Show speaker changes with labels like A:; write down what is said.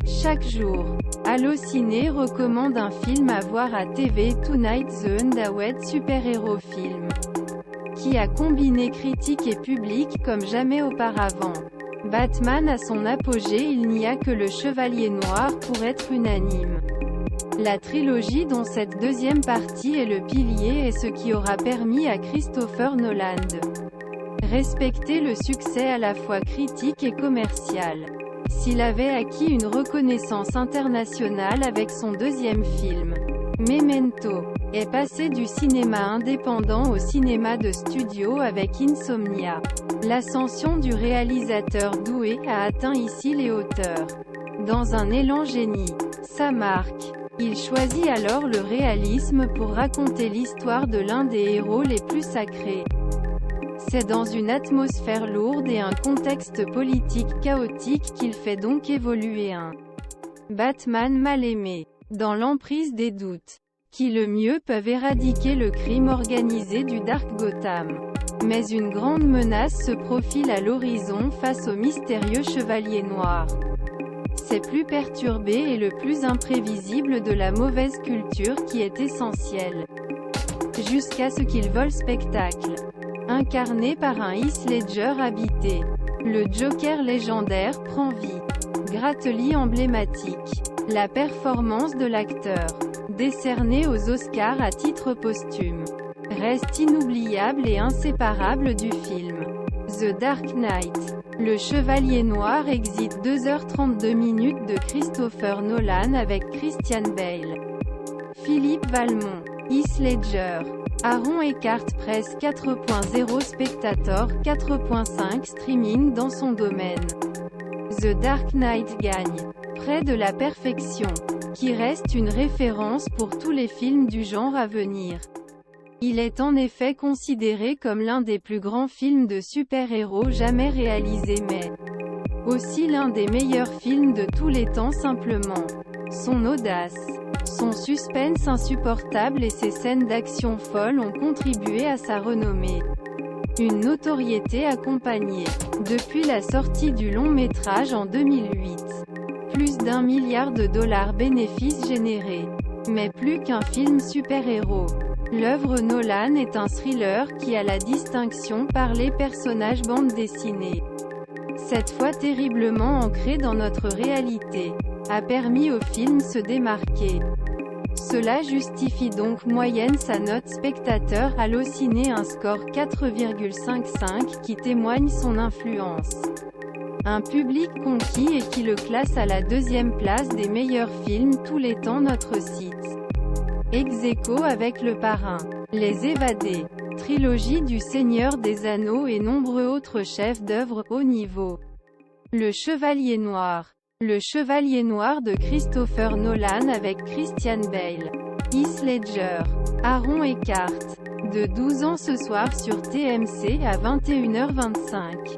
A: Chaque jour, Allociné recommande un film à voir à TV Tonight. The Undated Super-Hero Film, qui a combiné critique et public comme jamais auparavant. Batman à son apogée. Il n'y a que le Chevalier Noir pour être unanime. La trilogie dont cette deuxième partie est le pilier est ce qui aura permis à Christopher Nolan de respecter le succès à la fois critique et commercial. S'il avait acquis une reconnaissance internationale avec son deuxième film, Memento, est passé du cinéma indépendant au cinéma de studio avec Insomnia. L'ascension du réalisateur doué a atteint ici les hauteurs. Dans un élan génie, sa marque, il choisit alors le réalisme pour raconter l'histoire de l'un des héros les plus sacrés. C'est dans une atmosphère lourde et un contexte politique chaotique qu'il fait donc évoluer un Batman mal aimé, dans l'emprise des doutes, qui le mieux peuvent éradiquer le crime organisé du Dark Gotham. Mais une grande menace se profile à l'horizon face au mystérieux Chevalier Noir. C'est plus perturbé et le plus imprévisible de la mauvaise culture qui est essentiel. Jusqu'à ce qu'il vole spectacle. Incarné par un Heath Ledger habité. Le Joker légendaire prend vie. Gratte-lit emblématique. La performance de l'acteur, décernée aux Oscars à titre posthume, reste inoubliable et inséparable du film. The Dark Knight. Le Chevalier Noir exit 2h32 de Christopher Nolan avec Christian Bale, Philippe Valmont, Heath Ledger, Aaron Eckhart. Presse 4.0 Spectator 4.5 Streaming dans son domaine. The Dark Knight gagne près de la perfection, qui reste une référence pour tous les films du genre à venir. Il est en effet considéré comme l'un des plus grands films de super-héros jamais réalisés, mais aussi l'un des meilleurs films de tous les temps simplement. Son audace, son suspense insupportable et ses scènes d'action folles ont contribué à sa renommée. Une notoriété accompagnée, depuis la sortie du long métrage en 2008. Plus d'1 milliard de dollars bénéfices générés. Mais plus qu'un film super-héros. L'œuvre Nolan est un thriller qui a la distinction par les personnages bande dessinée. Cette fois terriblement ancré dans notre réalité, a permis au film se démarquer. Cela justifie donc moyenne sa note spectateur Allociné, un score 4,55 qui témoigne son influence. Un public conquis et qui le classe à la deuxième place des meilleurs films tous les temps. Notre site ex-aequo avec Le Parrain, Les Évadés, trilogie du Seigneur des Anneaux et nombreux autres chefs-d'œuvre haut niveau. Le Chevalier Noir. Le Chevalier Noir de Christopher Nolan avec Christian Bale, Heath Ledger, Aaron Eckhart. De 12 ans ce soir sur TMC à 21h25.